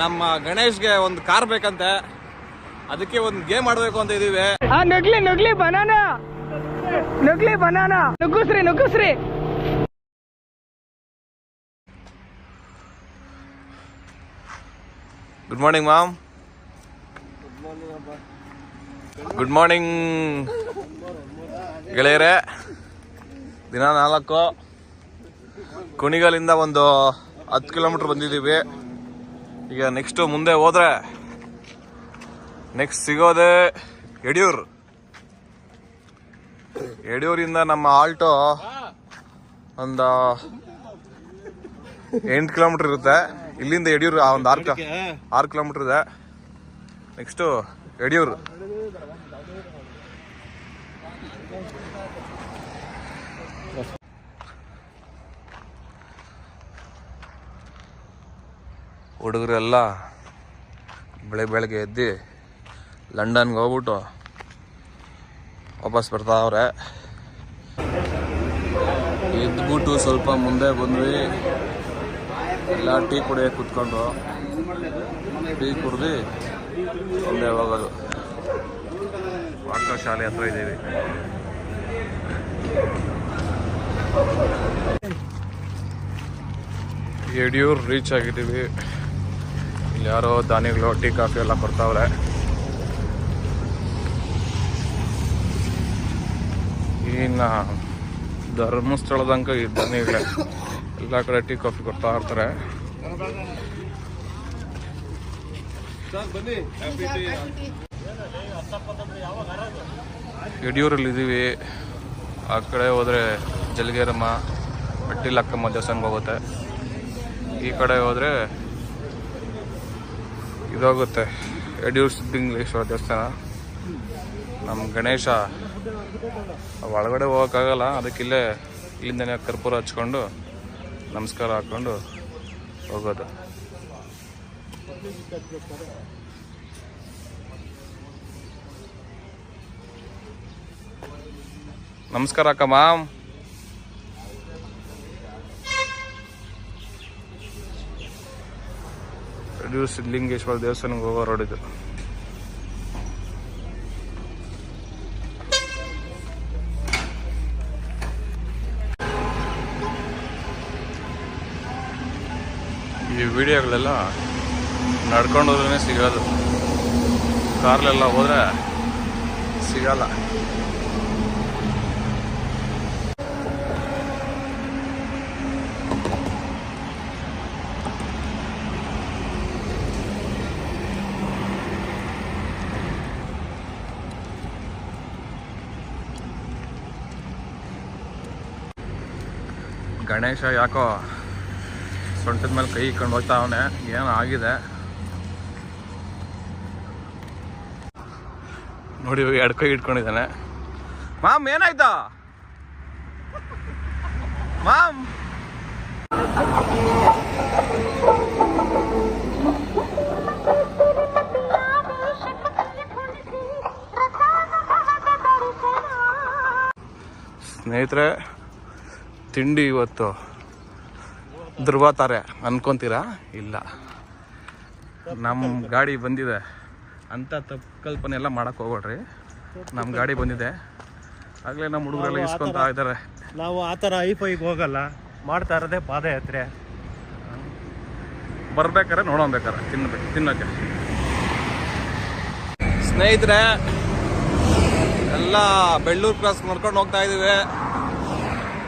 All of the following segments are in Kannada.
ನಮ್ಮ ಗಣೇಶ್ಗೆ ಒಂದು ಕಾರ್ ಬೇಕಂತೆ, ಅದಕ್ಕೆ ಒಂದು ಗೇಮ್ ಆಡಬೇಕು ಅಂತ ಇದೀವಿ. ನುಗ್ಲಿ ಬನಾನಾ ನುಗ್ಗುಸ್ರಿ. Good morning mom. Good morning ಗೆಳೆಯರೇ. ದಿನ 4 ಕುಣಿಗಲಿಂದ ಒಂದು 10 ಕಿಲೋಮೀಟರ್ ಬಂದಿದ್ದೀವಿ. ಈಗ ನೆಕ್ಸ್ಟ್ ಮುಂದೆ ಹೋದ್ರೆ ನೆಕ್ಸ್ಟ್ ಸಿಗೋದೆ ಯಡಿಯೂರಿಂದ ನಮ್ಮ ಆಲ್ಟೋ ಒಂದು 8 ಕಿಲೋಮೀಟರ್ ಇರುತ್ತೆ. ಇಲ್ಲಿಂದ ಯಡಿಯೂರು ಒಂದು 6 ಕಿಲೋಮೀಟರ್ ಇದೆ. ನೆಕ್ಸ್ಟು ಯಡಿಯೂರು. ಹುಡುಗರೆಲ್ಲ ಬೆಳಗ್ಗೆ ಎದ್ದು ಲಂಡನ್ಗೆ ಹೋಗ್ಬಿಟ್ಟು ವಾಪಸ್ ಬರ್ತಾವ್ರೆ. ಎದ್ಬಿಟ್ಟು ಸ್ವಲ್ಪ ಮುಂದೆ ಬಂದ್ವಿ. ಎಲ್ಲ ಟೀ ಕುಡಿಯೋಕೆ ಕುತ್ಕೊಂಡು ಟೀ ಕುಡ್ದು ಮುಂದೆ ಹೋಗೋದು. ಪಾಠಶಾಲೆ ಹತ್ರ ಇದ್ದೀವಿ. ಯಡಿಯೂರು ರೀಚ್ ಆಗಿದ್ದೀವಿ. ಇಲ್ಲಿ ಯಾರೋ ದಾನಿಗಳು ಟೀ ಕಾಫಿ ಎಲ್ಲ ಕೊಡ್ತಾವ್ರೆ. ಇನ್ನು ಧರ್ಮಸ್ಥಳದಂಕ ಈ ದಾನಿಗಳೇ ಎಲ್ಲ ಕಡೆ ಟೀ ಕಾಫಿ ಕೊಡ್ತಾ ಇರ್ತಾರೆ. ಯಡಿಯೂರಲ್ಲಿ ಇದ್ದೀವಿ. ಆ ಕಡೆ ಹೋದ್ರೆ ಜಲಗೇರಮ್ಮ ಮೆಟ್ಟಿಲಕ್ಕಮ್ಮ ದೇವಸ್ಥಾನಕ್ಕೆ ಹೋಗುತ್ತೆ. ಈ ಕಡೆ ಹೋದ್ರೆ ಇದಾಗುತ್ತೆ ಯಡಿಯೂರು ಸಿದ್ಧಲಿಂಗೇಶ್ವರ ದೇವಸ್ಥಾನ. ನಮ್ಮ ಗಣೇಶ ಒಳಗಡೆ ಹೋಗೋಕ್ಕಾಗಲ್ಲ, ಅದಕ್ಕಿಲ್ಲೇ ಇಲ್ಲಿಂದನೇ ಕರ್ಪೂರ ಹಚ್ಕೊಂಡು ನಮಸ್ಕಾರ ಹಾಕ್ಕೊಂಡು ಹೋಗೋದು. ನಮಸ್ಕಾರ ಅಕ್ಕ ಮಾಮ್. ಯಡಿಯೂರು ಸಿದ್ಧಲಿಂಗೇಶ್ವರ ದೇವಸ್ಥಾನಕ್ಕೆ ಹೋಗೋ ರೋಡ್ ಇದು. ಈ ವಿಡಿಯೋಗಳೆಲ್ಲ ನಡ್ಕೊಂಡು ಹೋದ್ರೆ ಸಿಗೋದು, ಕಾರ್ಲೆಲ್ಲ ಹೋದ್ರೆ ಸಿಗಲ್ಲ. ಗಣೇಶ ಯಾಕೋ ಸೊಂಟದ ಮೇಲೆ ಕೈ ಇಟ್ಕೊಂಡು ಹೋಗ್ತಾ ಅವನೇ, ಏನೋ ಆಗಿದೆ ನೋಡಿ. 2 ಕೈ ಇಟ್ಕೊಂಡಿದ್ದಾನೆ. Ma'am ಏನಾಯ್ತಾ ma'am? ಸ್ನೇಹಿತರೆ, ತಿಂಡಿ ಇವತ್ತು ಧ್ರುವತಾರೆ ಅನ್ಕೊಂತೀರಾ? ಇಲ್ಲ, ನಮ್ಮ ಗಾಡಿ ಬಂದಿದೆ ಅಂತ ತಪ್ಪು ಕಲ್ಪನೆ ಎಲ್ಲ ಮಾಡಕ್ಕೆ ಹೋಗ್ಬೇಡ್ರಿ. ನಮ್ಮ ಗಾಡಿ ಬಂದಿದೆ, ಆಗಲೇ ನಮ್ಮ ಹುಡುಗರೆಲ್ಲ ಇಸ್ಕೊತಾ ಇದ್ದಾರೆ. ನಾವು ಆ ಥರ ಐಫೈಗೆ ಹೋಗಲ್ಲ, ಮಾಡ್ತಾ ಇರೋದೇ ಪಾದಯಾತ್ರೆ. ಬರ್ಬೇಕಾರೆ ನೋಡೋಬೇಕಾರೆ ತಿನ್ನೋಕ್ಕೆ. ಸ್ನೇಹಿತರೆ, ಎಲ್ಲ ಬೆಳ್ಳೂರು ಕ್ರಾಸ್ ನೋಡ್ಕೊಂಡು ಹೋಗ್ತಾ ಇದ್ದೀವಿ.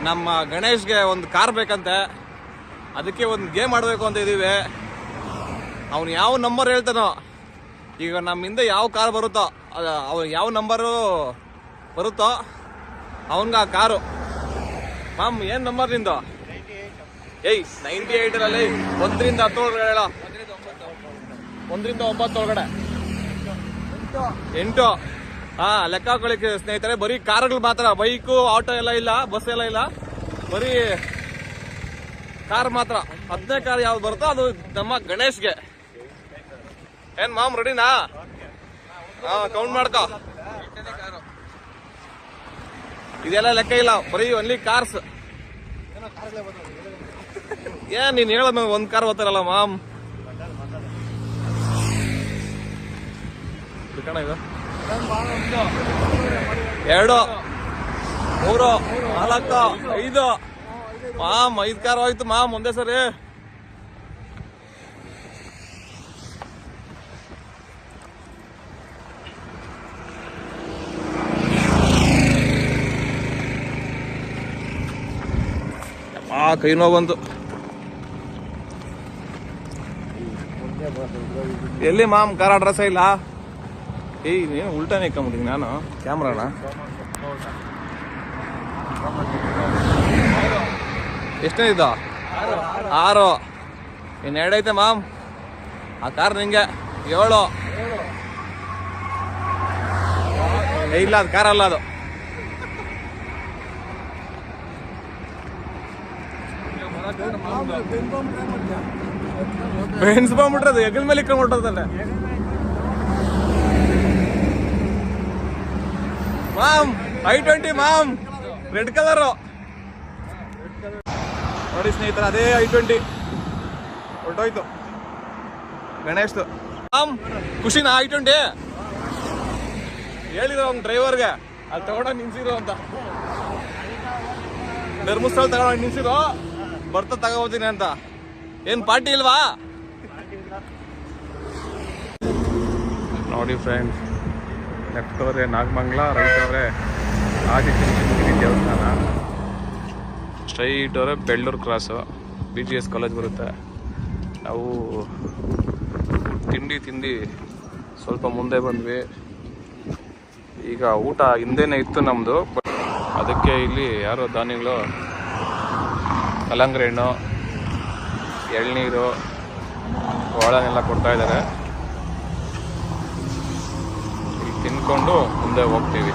ನಮ್ಮ ಗಣೇಶ್ಗೆ ಒಂದು ಕಾರ್ ಬೇಕಂತೆ, ಅದಕ್ಕೆ ಒಂದು ಗೇಮ್ ಆಡಬೇಕು ಅಂತ ಇದ್ದೀವಿ. ಅವನು ಯಾವ ನಂಬರ್ ಹೇಳ್ತಾನೋ, ಈಗ ನಮ್ಮಿಂದ ಯಾವ ಕಾರ್ ಬರುತ್ತೋ ಅವ್ನು ಯಾವ ನಂಬರು ಬರುತ್ತೋ ಅವನ್ಗೆ ಆ ಕಾರು. ಮಾಮ್ ಏನು ನಂಬರ್ ನಿಂದು? 98ರಲ್ಲಿ 1ರಿಂದ 10 ಒಳಗಡೆ ಹೇಳ. 1ರಿಂದ 9 ಒಳಗಡೆ 8. ಲೆಕ್ಕ ಹಾಕೊಳ್ಳಿಕ್ಕೆ ಸ್ನೇಹಿತರೆ. ಬರೀ ಕಾರುಗಳು ಮಾತ್ರ, ಬೈಕು ಆಟೋ ಎಲ್ಲ ಇಲ್ಲ, ಬಸ್ ಎಲ್ಲ ಇಲ್ಲ, ಬರೀ ಕಾರ್ ಮಾತ್ರ. 10ನೇ ಕಾರ್ ಯಾವ್ದು ಬರುತ್ತೋ ಅದು ನಮ್ಮ ಗಣೇಶ್ಗೆ. ಏನ್ ಮಾಮ್ ರೆಡಿನಾ? ಕೌಂಟ್ ಮಾಡ್ಕೋ. ಇದೆಲ್ಲ ಲೆಕ್ಕ ಇಲ್ಲ, ಬರೀ ಒನ್ಲಿ ಕಾರ್ಸ್. ಏನ್ ನೀನ್ ಹೇಳ, 1 ಕಾರ್ ಬರ್ತಾರಲ್ಲ ಮಾಮ್. ಕಣ ಇದು 2 3 4 5 ಮಾಮ್ 5 ಕಾರ್ ಹೋಯ್ತು ಮಾಮ್ ಒಂದೇ ಸರಿ. ಕೈ ನೋವು ಬಂತು. ಎಲ್ಲಿ ಮಾಮ್ ಕಾರ್ ಅಡ್ರೆಸ್ ಇಲ್ಲ. ನೀನು ಉಲ್ಟಾನೇ ಇಕ್ಕೊಂಬಿಟ್ಟಿದ್ದೀನಿ ನಾನು ಕ್ಯಾಮ್ರಾನ. ಎಷ್ಟೇ ಇದ್ದ 6 ಇನ್ನು 2 ಐತೆ ಮಾಮ್. ಆ ಕಾರ್ ನಿಂಗೆ 7. ಇಲ್ಲ ಅದು ಕಾರ್ ಅಲ್ಲ, ಅದು ಬೆನ್ಸ್ ಬಂದ್ಬಿಟ್ರದು ಹೆಗಲ ಮೇಲೆ ಇಕ್ಕೊಂಡ್ಬಿಟ್ಟದಲ್ಲ mom. i20 mom, red colour ನೋಡಿ ಸ್ನೇಹಿತರ. ಅದೇ i20 ಹೊರಟೋಯ್ತು ಗಣೇಶ್ದು. Ma'am ಖುಷಿನಾ i20? ಹೇಳಿರೋ ಅವ್ನ ಡ್ರೈವರ್ಗೆ ಅಲ್ಲಿ ತಗೊಂಡೋಗಿ ನಿನ್ಸಿರೋ ಅಂತ. ಧರ್ಮಸ್ಥಳ ತಗೊಂಡೋಗಿ ನಿನ್ಸಿರೋ, ಬರ್ತಾ ತಗೋತೀನಿ ಅಂತ. ಏನ್ ಪಾರ್ಟಿ ಇಲ್ವಾ? ನೋಡಿ ಫ್ರೆಂಡ್, ಲೆಫ್ಟ್ ಅವರೇ ನಾಗಮಂಗಲ, ರೈಟ್ ಅವರೇ ಆದಿಚುಂಚನಗಿರಿ ದೇವಸ್ಥಾನ, ಸ್ಟ್ರೈಟ್ ಅವರೇ ಬೆಳ್ಳೂರು ಕ್ರಾಸು, BGS ಕಾಲೇಜ್ ಬರುತ್ತೆ. ನಾವು ತಿಂಡಿ ಸ್ವಲ್ಪ ಮುಂದೆ ಬಂದ್ವಿ. ಈಗ ಊಟ ಹಿಂದೆನೇ ಇತ್ತು ನಮ್ಮದು, ಅದಕ್ಕೆ ಇಲ್ಲಿ ಯಾರೋ ದಾನಿಗಳು ಕಲ್ಲಂಗಡಿ ಹಣ್ಣು, ಎಳ್ನೀರು, ಒಳನೆಲ್ಲ ಕೊಡ್ತಾ ಇದ್ದಾರೆ. ಇಲ್ಲಿ ತಿನ್ಕೊಂಡು ಮುಂದೆ ಹೋಗ್ತೀವಿ.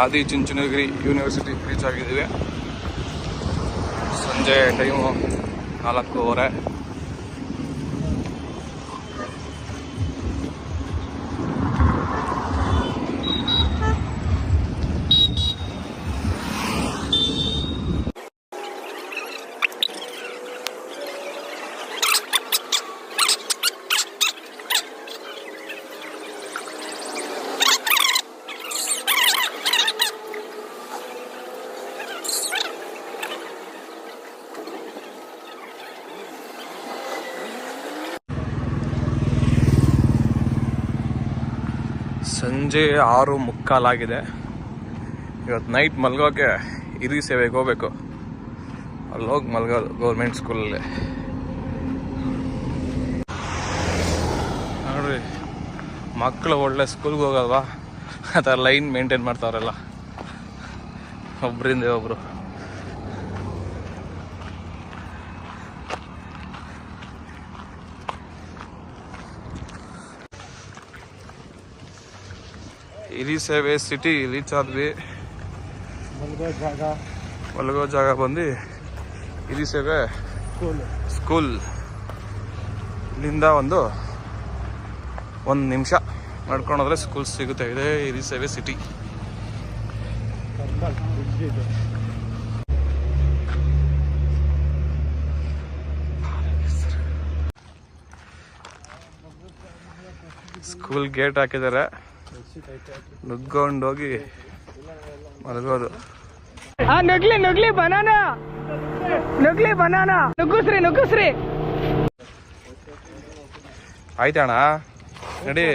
ಆದಿಚುಂಚನಗಿರಿ ಯೂನಿವರ್ಸಿಟಿ ರೀಚ್ ಆಗಿದ್ದೀವಿ. ಸಂಜೆ ಟೈಮು 4:15. ಸಂಜೆ 6:45 ಆಗಿದೆ. ಇವತ್ತು ನೈಟ್ ಮಲ್ಗೋಕೆ ಹಿರಿ ಸೇವೆಗೆ ಹೋಗ್ಬೇಕು. ಅಲ್ಲಿ ಹೋಗಿ ಮಲ್ಗೋದು ಗೌರ್ಮೆಂಟ್ ಸ್ಕೂಲಲ್ಲಿ. ನೋಡ್ರಿ, ಮಕ್ಕಳು ಒಳ್ಳೆ ಸ್ಕೂಲ್ಗೆ ಹೋಗಲ್ವಾ, ಆ ಥರ ಲೈನ್ ಮೇಂಟೈನ್ ಮಾಡ್ತಾವ್ರಲ್ಲ, ಒಬ್ಬರಿಂದ ಒಬ್ಬರು. ಹಿರಿ ಸೇವೆ ಸಿಟಿ ರೀಚ್ ಆದ್ವಿ. ಮಲಗೋ ಜಾಗ ಬಂದು ಹಿರಿ ಸೇವೆ ಸ್ಕೂಲ್. ಇಲ್ಲಿಂದ ಒಂದು ನಿಮಿಷ ನಡ್ಕೊಂಡೋದ್ರೆ ಸ್ಕೂಲ್ ಸಿಗುತ್ತೆ. ಇದೆ ಹಿರಿ ಸೇವೆ ಸಿಟಿ. ಸ್ಕೂಲ್ ಗೇಟ್ ಹಾಕಿದ್ದಾರೆ, ನುಗ್ಗೊಂಡೋಗಿ ಮಲಗೋದು. ನುಗ್ಲಿ ಬನಾನಾ, ನುಗ್ಗಿಸ್ರಿ. ಆಯ್ತಣ್ಣ, ನಡಿ.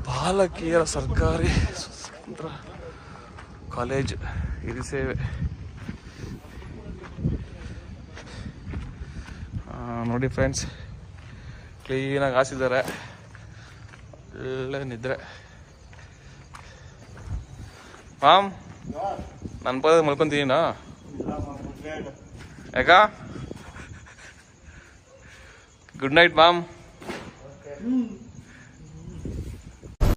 ಬಾಲಕಿಯರ ಸರ್ಕಾರಿ ಸ್ವತಂತ್ರ ಕಾಲೇಜ್ ಹಿರಿ ಸೇವೆ. ನೋಡಿ ಫ್ರೆಂಡ್ಸ್, ಕ್ಲೀನಾಗಿ ಹಾಸಿದ್ದಾರೆ, ಒಳ್ಳೆ ನಿದ್ರೆ. ಮಾಮ್, ನನ್ನ ಪದ ಮಲ್ಕೊಂತೀನ ಯಾಕ? Good night ma'am.